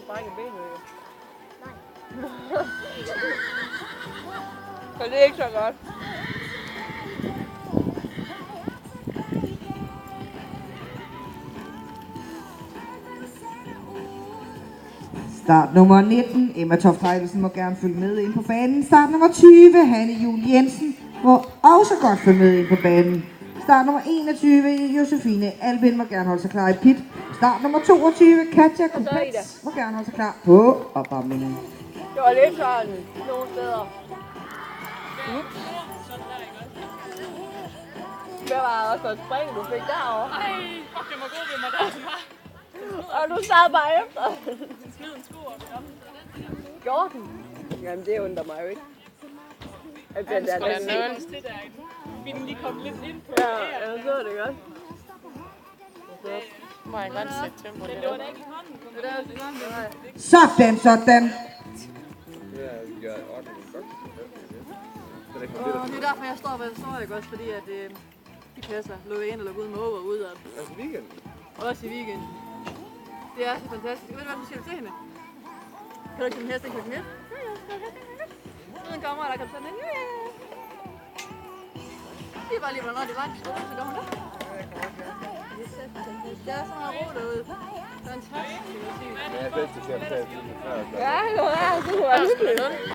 ikke brække benet jo. Nej. Så det er ikke så godt. Start nummer 19, Emma Toft Heidelsen må gerne følge med ind på banen. Start nummer 20, Hanne Juel Jensen må også godt følge med ind på banen. Start nummer 21, Josefine Albin må gerne holde sig klar i pit. Start nummer 22, Katja Kupets må gerne holde sig klar på opvarmningen. Det var lidt sådan nogle steder. Det var også et spring, du fik derovre. Ej, fuck, jeg må gå ved mig der. Og du sad bare efter. Smid en sko op. Gjorde den? Jamen det undrer mig jo ikke. At den der, Det der, vi den lige kom lidt ind på. Ja, jeg så det godt. Må jeg godt sætte tempo lidt op. Sådan, sådan. Det er derfor, jeg står, hvor jeg står, ikke også? Fordi at de passer lukke ind og lukke ud med over og ud. Altså weekend? Også i weekend. Det er så fantastisk. Ved du, hvad du siger til hende? Kan du ikke sådan en hest, ikke kan mere? Så en kammerat, der kan sådan en. Det er bare lige, hvornår det er langt. Så gør hun det. Det er så meget ro derude. Fantastisk. Ja, det er bedst, at jeg kan tage det. Ja, det var hyggeligt.